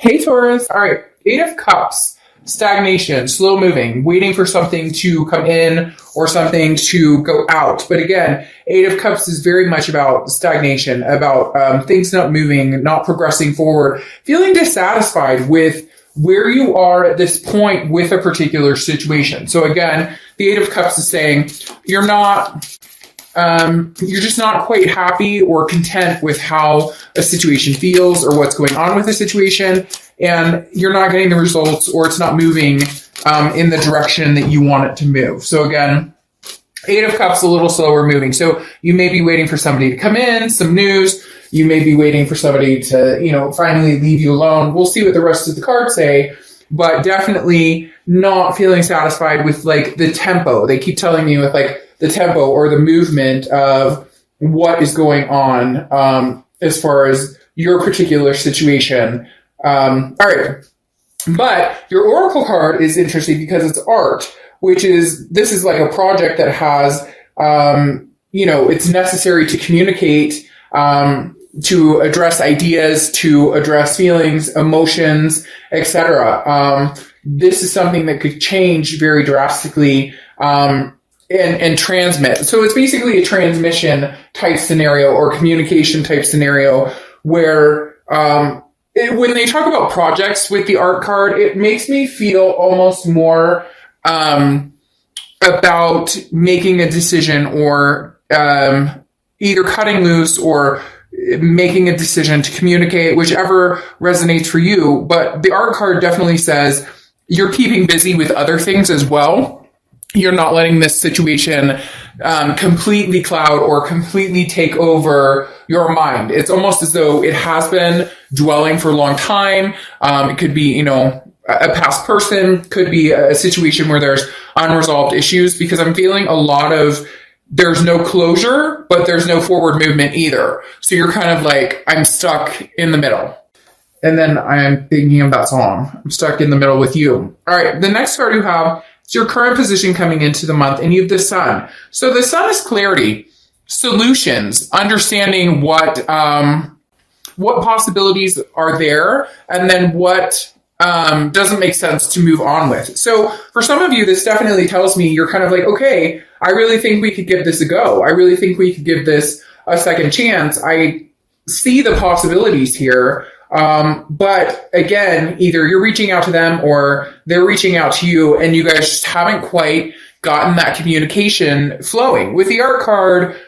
Hey Taurus. All right. Eight of Cups. Stagnation, slow moving, waiting for something to come in or something to go out. But again, Eight of Cups is very much about stagnation, about things not moving, not progressing forward, feeling dissatisfied with where you are at this point with a particular situation. So again, the Eight of Cups is saying you're just not quite happy or content with how a situation feels or what's going on with the situation, and you're not getting the results, or it's not moving in the direction that you want it to move. So again, Eight of Cups, a little slower moving. So you may be waiting for somebody to come in, some news. You may be waiting for somebody to, finally leave you alone. We'll see what the rest of the cards say, but definitely not feeling satisfied with like the tempo. They keep telling me with like the tempo or the movement of what is going on as far as your particular situation. All right. But your Oracle card is interesting because it's art, this is like a project that has, it's necessary to communicate, to address ideas, to address feelings, emotions, etc. This is something that could change very drastically, and transmit. So it's basically a transmission type scenario or communication type scenario where, when they talk about projects with the art card, it makes me feel almost more about making a decision or either cutting loose or making a decision to communicate, whichever resonates for you. But the art card definitely says you're keeping busy with other things as well. You're not letting this situation completely cloud or completely take over your mind. It's almost as though it has been dwelling for a long time. It could be, a past person, could be a situation where there's unresolved issues, because I'm feeling a lot of there's no closure, but there's no forward movement either. So you're kind of like, I'm stuck in the middle. And then I'm thinking of that song, I'm stuck in the middle with you. All right, the next card you have, it's your current position coming into the month, and you have the Sun. So the Sun is clarity, solutions, understanding what possibilities are there, and then what doesn't make sense to move on with. So for some of you, this definitely tells me you're kind of like, okay, I really think we could give this a go. I really think we could give this a second chance. I see the possibilities here. But again, either you're reaching out to them or they're reaching out to you, and you guys just haven't quite gotten that communication flowing. With the art card,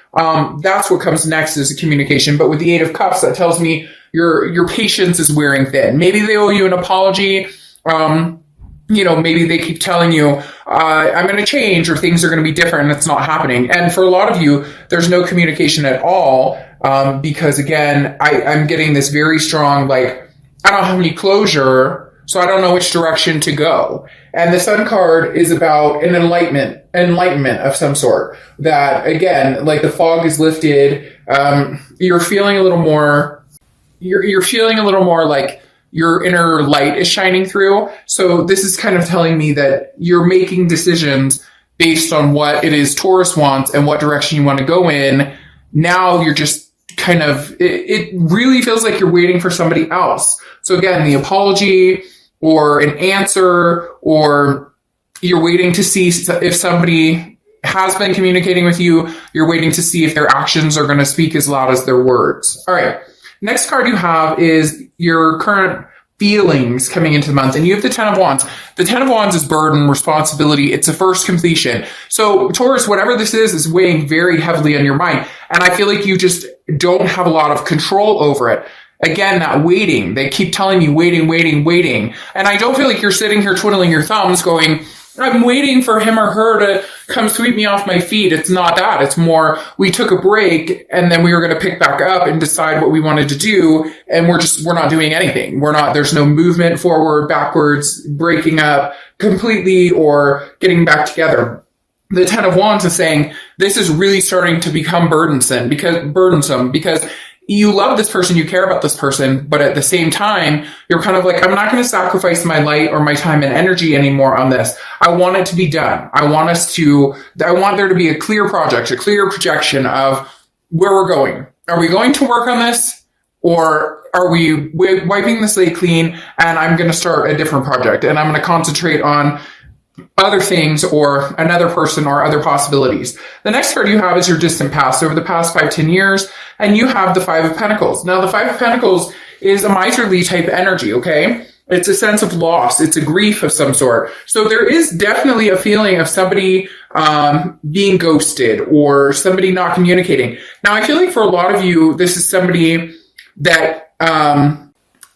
that's what comes next is the communication. But with the Eight of Cups, that tells me your patience is wearing thin. Maybe they owe you an apology. Maybe they keep telling you, I'm going to change, or things are going to be different, and it's not happening. And for a lot of you, there's no communication at all. Because again, I'm getting this very strong, like, I don't have any closure, so I don't know which direction to go. And the Sun card is about an enlightenment of some sort. That again, like the fog is lifted, you're feeling a little more like your inner light is shining through. So this is kind of telling me that you're making decisions based on what it is Taurus wants and what direction you want to go in. Now you're just kind of, it really feels like you're waiting for somebody else. So again, the apology or an answer, or you're waiting to see if somebody has been communicating with you. You're waiting to see if their actions are going to speak as loud as their words. All right. Next card you have is your current feelings coming into the month, and you have the Ten of Wands. The Ten of Wands is burden, responsibility. It's a first completion. So Taurus, whatever this is weighing very heavily on your mind. And I feel like you just don't have a lot of control over it. Again, that waiting, they keep telling me waiting. And I don't feel like you're sitting here twiddling your thumbs going, I'm waiting for him or her to come sweep me off my feet. It's not that. It's more, we took a break and then we were going to pick back up and decide what we wanted to do. And we're not doing anything. There's no movement forward, backwards, breaking up completely or getting back together. The Ten of Wands is saying this is really starting to become burdensome because you love this person, you care about this person, but at the same time, you're kind of like, I'm not going to sacrifice my light or my time and energy anymore on this. I want it to be done. I want there to be a clear project, a clear projection of where we're going. Are we going to work on this? Or are we wiping the slate clean, and I'm going to start a different project, and I'm going to concentrate on other things or another person or other possibilities. The next card you have is your distant past, over the past 5-10 years, and you have the Five of Pentacles. Now, the Five of Pentacles is a miserly type energy, okay? It's a sense of loss. It's a grief of some sort. So there is definitely a feeling of somebody being ghosted or somebody not communicating. Now, I feel like for a lot of you, this is somebody that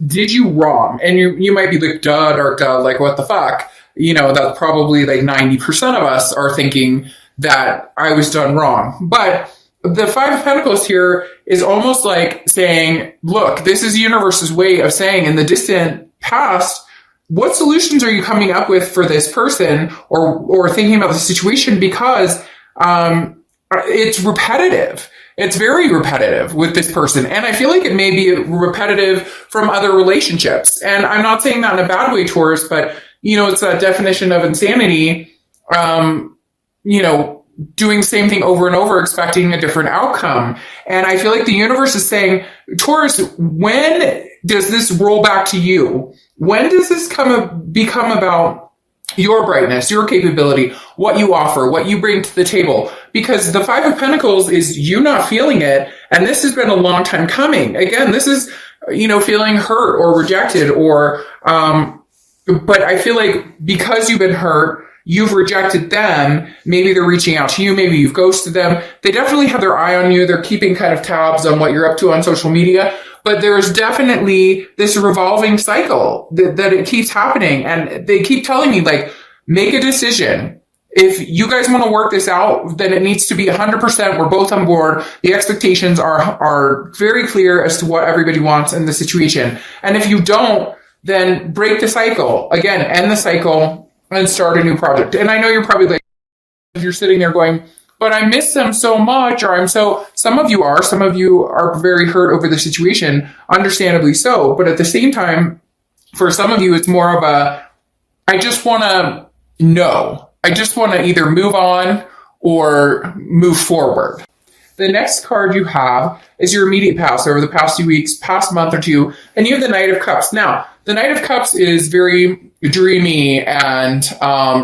did you wrong. And you might be like, duh, or duh, like, what the fuck? You know, that probably like 90% of us are thinking that I was done wrong. But the Five of Pentacles here is almost like saying, look, this is the universe's way of saying in the distant past, what solutions are you coming up with for this person or thinking about the situation? Because it's repetitive. It's very repetitive with this person. And I feel like it may be repetitive from other relationships. And I'm not saying that in a bad way, Taurus, but, you know, it's that definition of insanity, you know, doing the same thing over and over, expecting a different outcome. And I feel like the universe is saying, Taurus, when does this roll back to you? When does this become about your brightness, your capability, what you offer, what you bring to the table? Because the Five of Pentacles is you not feeling it. And this has been a long time coming. Again, this is, you know, feeling hurt or rejected or, but I feel like because you've been hurt, you've rejected them. Maybe they're reaching out to you. Maybe you've ghosted them. They definitely have their eye on you. They're keeping kind of tabs on what you're up to on social media. But there's definitely this revolving cycle that it keeps happening. And they keep telling me, like, make a decision. If you guys want to work this out, then it needs to be 100%. We're both on board. The expectations are very clear as to what everybody wants in the situation. And if you don't, then break the cycle. Again, end the cycle and start a new project. And I know you're probably like, if you're sitting there going, but I miss them so much, or some of you are very hurt over the situation, understandably so. But at the same time, for some of you, it's more of I just want to know. I just want to either move on or move forward. The next card you have is your immediate past, over the past 2 weeks, past month or two, and you have the Knight of Cups. Now, the Knight of Cups is very dreamy and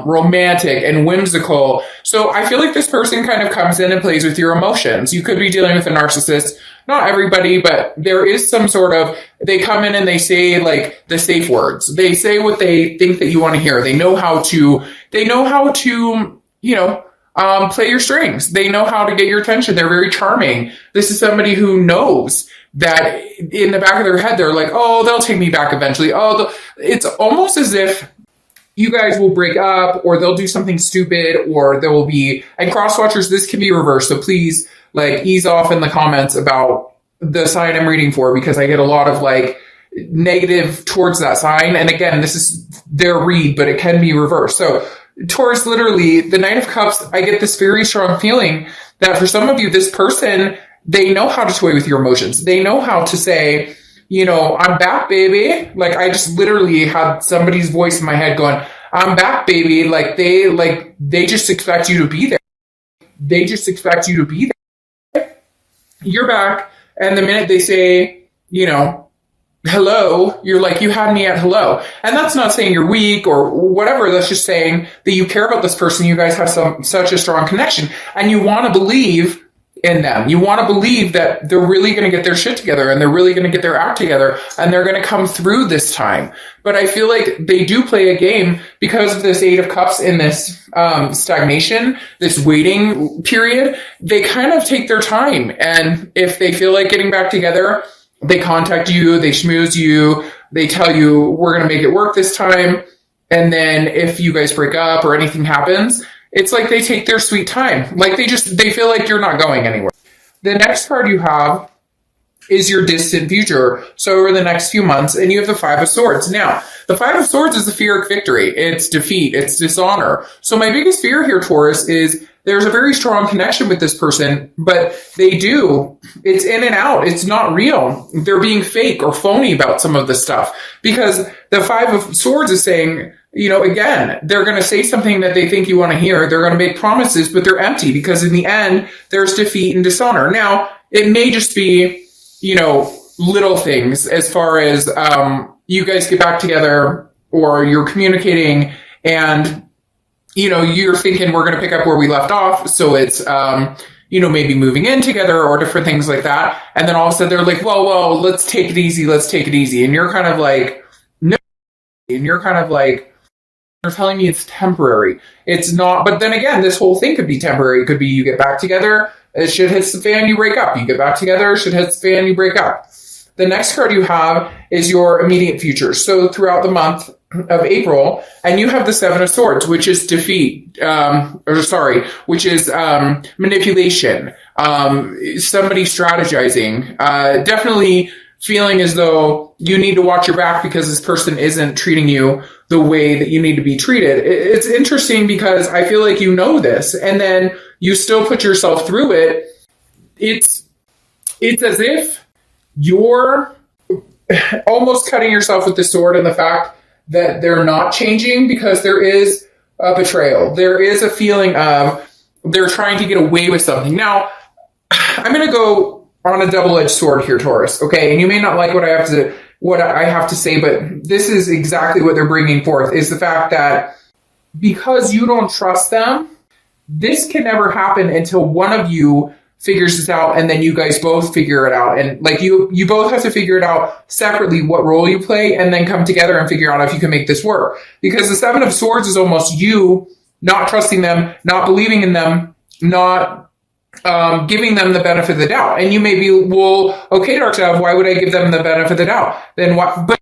romantic and whimsical. So I feel like this person kind of comes in and plays with your emotions. You could be dealing with a narcissist. Not everybody, but there is some sort of, they come in and they say like the safe words. They say what they think that you want to hear. They know how to, you know, play your strings. They know how to get your attention. They're very charming. This is somebody who knows that in the back of their head, they're like, oh, they'll take me back eventually. Oh, it's almost as if you guys will break up or they'll do something stupid or there will be, and cross watchers, this can be reversed. So please like ease off in the comments about the sign I'm reading for, because I get a lot of like negative towards that sign. And again, this is their read, but it can be reversed. So Taurus, literally, the Knight of Cups, I get this very strong feeling that for some of you, this person, they know how to toy with your emotions. They know how to say, you know, I'm back, baby. Like, I just literally had somebody's voice in my head going, I'm back, baby. Like, they just expect you to be there. They just expect you to be there. You're back. And the minute they say, you know, hello, you're like, you had me at hello. And that's not saying you're weak or whatever. That's just saying that you care about this person. You guys have such a strong connection and you want to believe in them. You want to believe that they're really going to get their shit together and they're really going to get their act together and they're going to come through this time. But I feel like they do play a game because of this Eight of Cups in this stagnation, this waiting period. They kind of take their time. And if they feel like getting back together, they contact you, they schmooze you, they tell you, we're going to make it work this time. And then if you guys break up or anything happens, it's like they take their sweet time. Like they feel like you're not going anywhere. The next card you have is your distant future. So over the next few months, and you have the Five of Swords. Now, the Five of Swords is the fear of victory. It's defeat. It's dishonor. So my biggest fear here, Taurus, is there's a very strong connection with this person, but it's in and out. It's not real. They're being fake or phony about some of this stuff because the Five of Swords is saying, you know, again, they're going to say something that they think you want to hear. They're going to make promises, but they're empty because in the end, there's defeat and dishonor. Now, it may just be, you know, little things as far as you guys get back together or you're communicating and, you're thinking we're going to pick up where we left off. So it's, maybe moving in together or different things like that. And then all of a sudden they're like, well, let's take it easy. Let's take it easy. And you're kind of like, no. And you're kind of like, you're telling me it's temporary. It's not. But then again, this whole thing could be temporary. It could be you get back together, shit hits the fan, you break up. You get back together, shit hits the fan, you break up. The next card you have is your immediate future. So throughout the month of April, and you have the Seven of Swords, which is defeat, which is manipulation, somebody strategizing, definitely feeling as though you need to watch your back because this person isn't treating you the way that you need to be treated. It's interesting because I feel like you know this, and then you still put yourself through it. It's as if you're almost cutting yourself with the sword in the fact that they're not changing because there is a betrayal. There is a feeling of they're trying to get away with something. Now, I'm going to go on a double-edged sword here, Taurus. Okay, and you may not like what I have to say, but this is exactly what they're bringing forth: is the fact that because you don't trust them, this can never happen until one of you figures this out, and then you guys both figure it out. And like you both have to figure it out separately what role you play, and then come together and figure out if you can make this work. Because the Seven of Swords is almost you not trusting them, not believing in them, not giving them the benefit of the doubt. And you may be, well, okay, Dark Dove, why would I give them the benefit of the doubt? Then what? But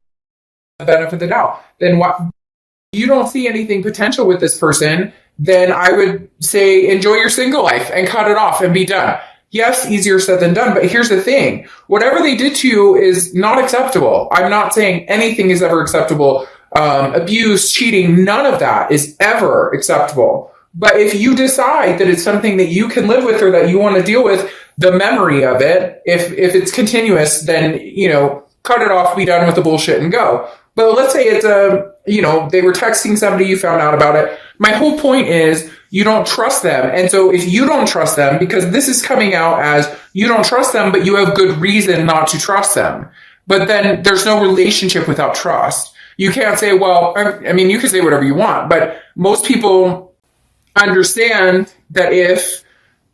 the benefit of the doubt. Then what? You don't see anything potential with this person. Then I would say enjoy your single life and cut it off and be done. Yes, easier said than done, but here's the thing. Whatever they did to you is not acceptable. I'm not saying anything is ever acceptable. Abuse, cheating, none of that is ever acceptable. But if you decide that it's something that you can live with or that you want to deal with, the memory of it, if it's continuous, then, cut it off, be done with the bullshit and go. But let's say it's they were texting somebody, you found out about it. My whole point is you don't trust them. And so if you don't trust them, because this is coming out as you don't trust them, but you have good reason not to trust them. But then there's no relationship without trust. You can't say, well, I mean, you can say whatever you want, but most people understand that if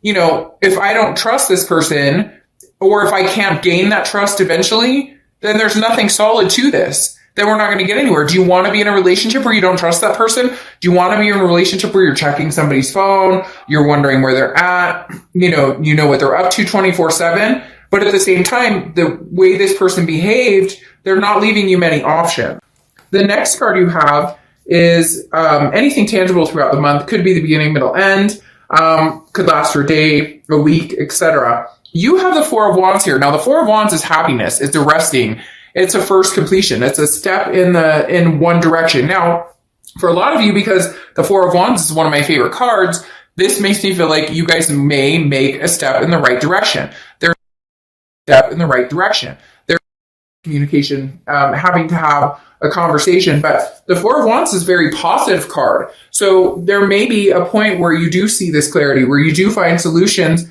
I don't trust this person, or if I can't gain that trust eventually, then there's nothing solid to this. Then we're not going to get anywhere. Do you want to be in a relationship where you don't trust that person? Do you want to be in a relationship where you're checking somebody's phone? You're wondering where they're at? You know what they're up to 24/7. But at the same time, the way this person behaved, they're not leaving you many options. The next card you have is anything tangible throughout the month. Could be the beginning, middle, end. Could last for a day, a week, etc. You have the Four of Wands here. Now, the Four of Wands is happiness. It's arresting. It's a first completion. It's a step in one direction. Now, for a lot of you, because the Four of Wands is one of my favorite cards, this makes me feel like you guys may make a step in the right direction. There's a step in the right direction. There's communication, having to have a conversation, but the Four of Wands is a very positive card. So there may be a point where you do see this clarity, where you do find solutions.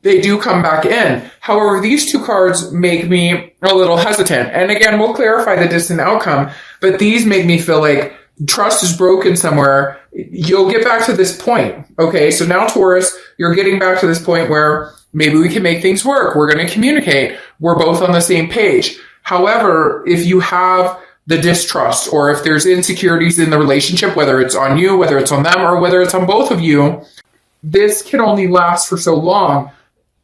They do come back in. However, these two cards make me a little hesitant. And again, we'll clarify the distant outcome, but these make me feel like trust is broken somewhere. You'll get back to this point. Okay, so now Taurus, you're getting back to this point where maybe we can make things work. We're going to communicate. We're both on the same page. However, if you have the distrust, or if there's insecurities in the relationship, whether it's on you, whether it's on them, or whether it's on both of you, this can only last for so long.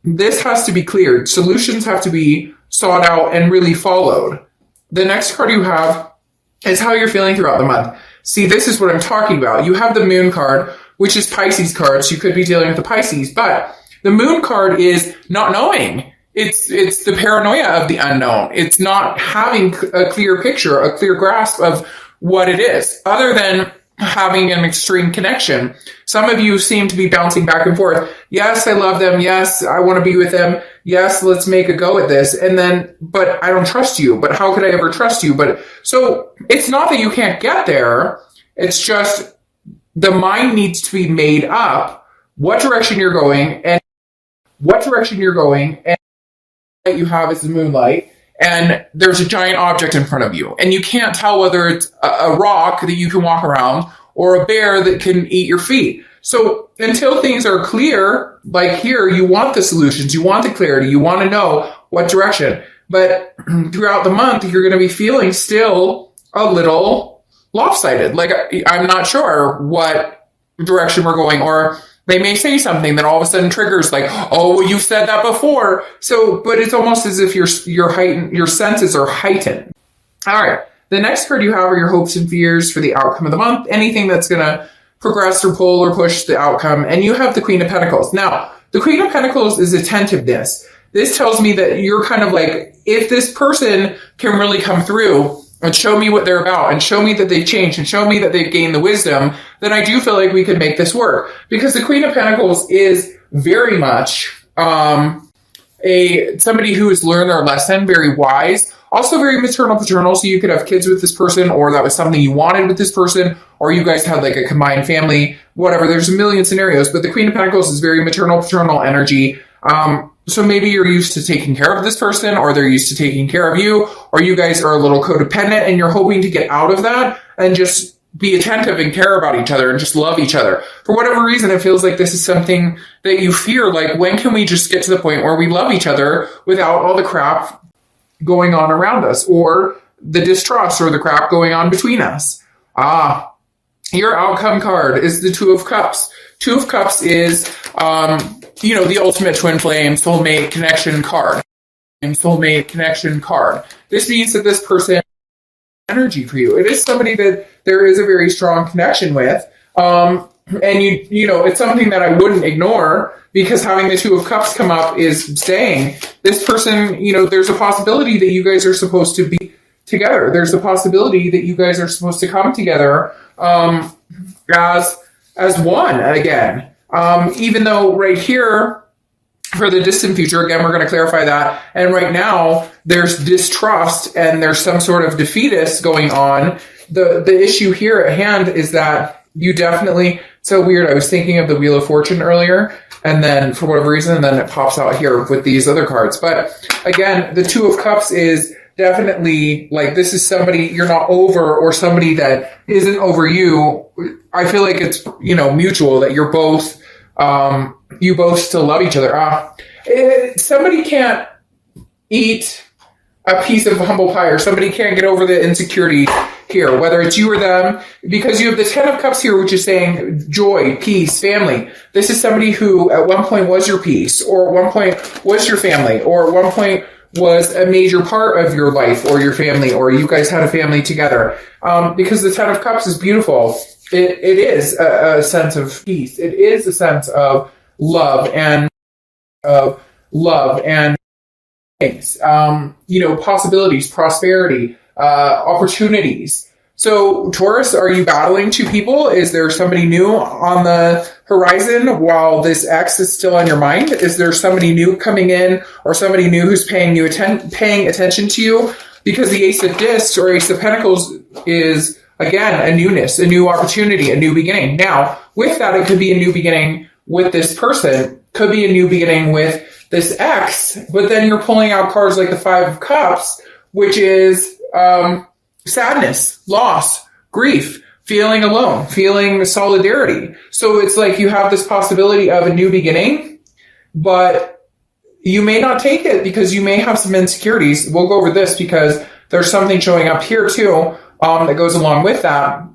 This has to be cleared. Solutions have to be sought out and really followed. The next card you have is how you're feeling throughout the month. See, this is what I'm talking about. You have the Moon card, which is Pisces card. So you could be dealing with the Pisces, but the Moon card is not knowing. It's the paranoia of the unknown. It's not having a clear picture, a clear grasp of what it is, other than having an extreme connection. Some of you seem to be bouncing back and forth. Yes, I love them. Yes, I want to be with them. Yes, let's make a go at this. And then, but I don't trust you. But how could I ever trust you? But so it's not that you can't get there. It's just the mind needs to be made up what direction you're going, and what direction you're going, and what you have is the moonlight. and there's a giant object in front of you, and you can't tell whether it's a rock that you can walk around or a bear that can eat your feet. So until things are clear, like here, you want the solutions, you want the clarity, you want to know what direction. But throughout the month, you're going to be feeling still a little lopsided. Like, I'm not sure what direction we're going, or they may say something that all of a sudden triggers like, oh, well, you've said that before. So, but it's almost as if your senses are heightened. All right. The next card you have are your hopes and fears for the outcome of the month. Anything that's going to progress or pull or push the outcome. And you have the Queen of Pentacles. Now, the Queen of Pentacles is attentiveness. This tells me that you're kind of like, if this person can really come through and show me what they're about and show me that they've changed and show me that they've gained the wisdom, then I do feel like we could make this work. Because the Queen of Pentacles is very much somebody who has learned their lesson, very wise, also very maternal paternal. So you could have kids with this person, or that was something you wanted with this person, or you guys had like a combined family, whatever. There's a million scenarios, but the Queen of Pentacles is very maternal paternal energy. So maybe you're used to taking care of this person, or they're used to taking care of you, or you guys are a little codependent and you're hoping to get out of that and just be attentive and care about each other and just love each other. For whatever reason, it feels like this is something that you fear. Like, when can we just get to the point where we love each other without all the crap going on around us, or the distrust or the crap going on between us? Your outcome card is the Two of Cups. Two of Cups is, the ultimate twin flame soulmate connection card. Soulmate connection card. This means that this person energy for you. It is somebody that there is a very strong connection with. And it's something that I wouldn't ignore, because having the Two of Cups come up is saying this person, there's a possibility that you guys are supposed to be together. There's a possibility that you guys are supposed to come together as one again. Even though right here, for the distant future, again, we're going to clarify that. And right now, there's distrust and there's some sort of defeatist going on. The issue here at hand is that you definitely, so weird. I was thinking of the Wheel of Fortune earlier, and then for whatever reason, then it pops out here with these other cards. But again, the Two of Cups is definitely like, this is somebody you're not over, or somebody that isn't over you. I feel like it's, mutual, that you're both, you both still love each other. Somebody can't eat a piece of humble pie, or somebody can't get over the insecurity here, whether it's you or them, because you have the Ten of Cups here, which is saying joy, peace, family. This is somebody who at one point was your peace, or at one point was your family, or at one point was a major part of your life or your family, or you guys had a family together. Because the Ten of Cups is beautiful. It is a sense of peace. It is a sense of love and things. Possibilities, prosperity, opportunities. So Taurus, are you battling two people? Is there somebody new on the horizon while this ex is still on your mind? Is there somebody new coming in, or somebody new who's paying attention to you? Because the Ace of Discs or Ace of Pentacles is, again, a newness, a new opportunity, a new beginning. Now, with that, it could be a new beginning with this person, could be a new beginning with this ex, but then you're pulling out cards like the Five of Cups, which is sadness, loss, grief, feeling alone, feeling solidarity. So it's like you have this possibility of a new beginning, but you may not take it because you may have some insecurities. We'll go over this because there's something showing up here too that goes along with that.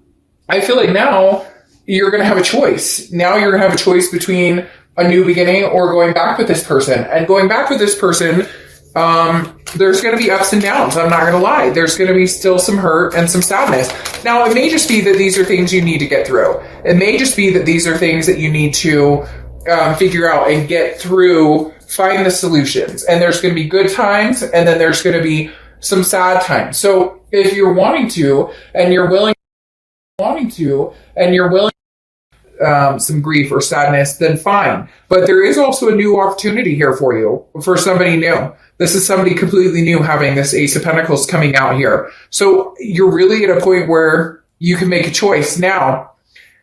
I feel like now you're going to have a choice. Now you're going to have a choice between a new beginning or going back with this person. And going back with this person, there's going to be ups and downs. I'm not going to lie. There's going to be still some hurt and some sadness. Now, it may just be that these are things you need to get through. It may just be that these are things that you need to figure out and get through, find the solutions. And there's going to be good times, and then there's going to be some sad times. So if you're wanting to, and you're willing some grief or sadness, then fine. But there is also a new opportunity here for you, for somebody new. This is somebody completely new having this Ace of Pentacles coming out here. So you're really at a point where you can make a choice. Now,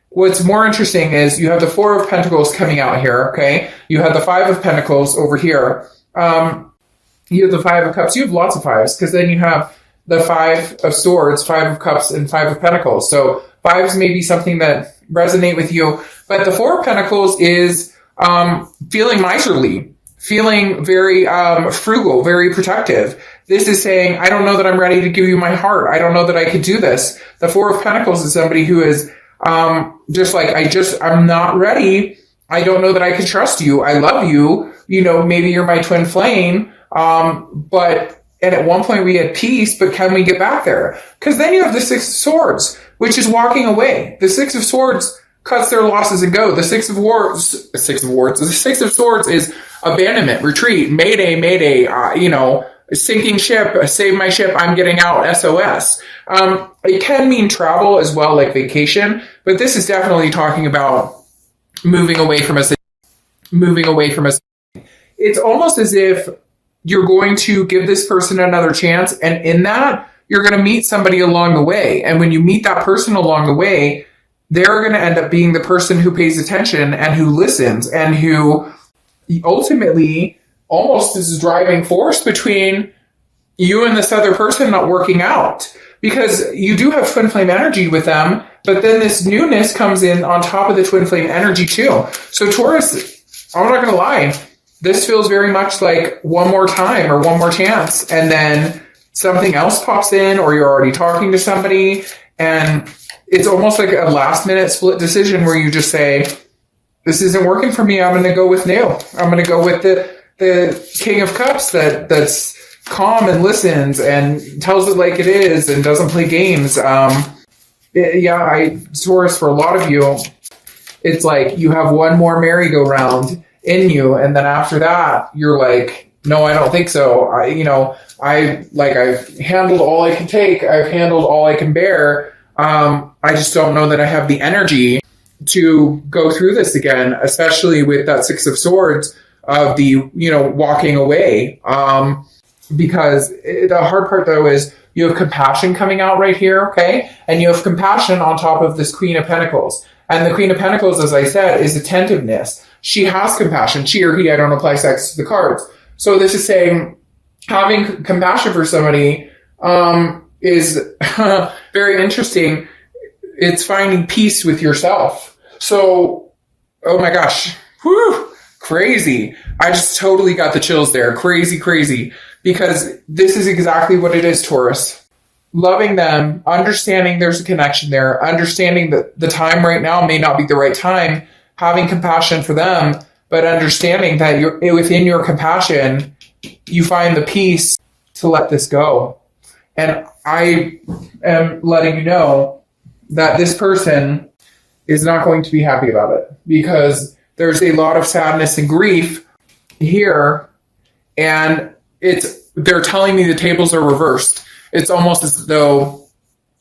what's more interesting is you have the Four of Pentacles coming out here, okay? You have the Five of Pentacles over here. You have the Five of Cups. You have lots of fives, because then you have the Five of Swords, Five of Cups, and Five of Pentacles. So fives may be something that resonate with you. But the Four of Pentacles is feeling miserly, feeling very frugal, very protective. This is saying, I don't know that I'm ready to give you my heart. I don't know that I could do this. The Four of Pentacles is somebody who is just like, I'm not ready. I don't know that I can trust you. I love you. You know, maybe you're my twin flame. And at one point we had peace, but can we get back there? Because then you have the Six of Swords, which is walking away. The Six of Swords cuts their losses and go. The Six of Swords is abandonment, retreat, mayday, sinking ship, save my ship, I'm getting out, SOS. It can mean travel as well, like vacation, but this is definitely talking about moving away from us. It's almost as if you're going to give this person another chance, and in that, you're going to meet somebody along the way. And when you meet that person along the way, they're going to end up being the person who pays attention and who listens and who ultimately almost is a driving force between you and this other person not working out. Because you do have twin flame energy with them, but then this newness comes in on top of the twin flame energy too. So Taurus, I'm not going to lie, this feels very much like one more time or one more chance, and then something else pops in, or you're already talking to somebody, and it's almost like a last minute split decision where you just say, this isn't working for me, I'm going to go with new. I'm going to go with the King of Cups that's calm and listens and tells it like it is and doesn't play games. Taurus, for a lot of you, it's like you have one more merry-go-round in you, and then after that, you're like, no, I don't think so. I've handled all I can take. I've handled all I can bear. I just don't know that I have the energy to go through this again, especially with that Six of Swords of the, walking away. Because the hard part, though, is you have compassion coming out right here, okay? And you have compassion on top of this Queen of Pentacles. And the Queen of Pentacles, as I said, is attentiveness. She has compassion. She or he, I don't apply sex to the cards. So this is saying having compassion for somebody is very interesting. It's finding peace with yourself. So, oh my gosh, crazy. I just totally got the chills there. Crazy. Because this is exactly what it is, Taurus. Loving them, understanding there's a connection there, understanding that the time right now may not be the right time, having compassion for them, but understanding that within your compassion, you find the peace to let this go. And I am letting you know that this person is not going to be happy about it, because there's a lot of sadness and grief here, and they're telling me the tables are reversed. It's almost as though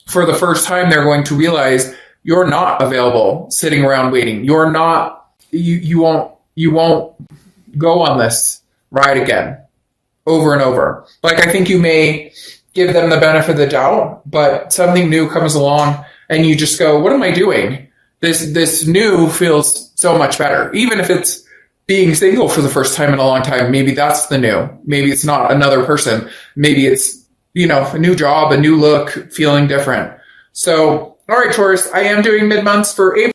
for the first time they're going to realize you're not available sitting around waiting. You're not, you won't go on this ride again over and over. Like, I think you may give them the benefit of the doubt, but something new comes along and you just go, what am I doing? This new feels so much better. Even if it's being single for the first time in a long time, maybe that's the new. Maybe it's not another person. Maybe it's, a new job, a new look, feeling different. So, all right, Taurus, I am doing mid-months for April.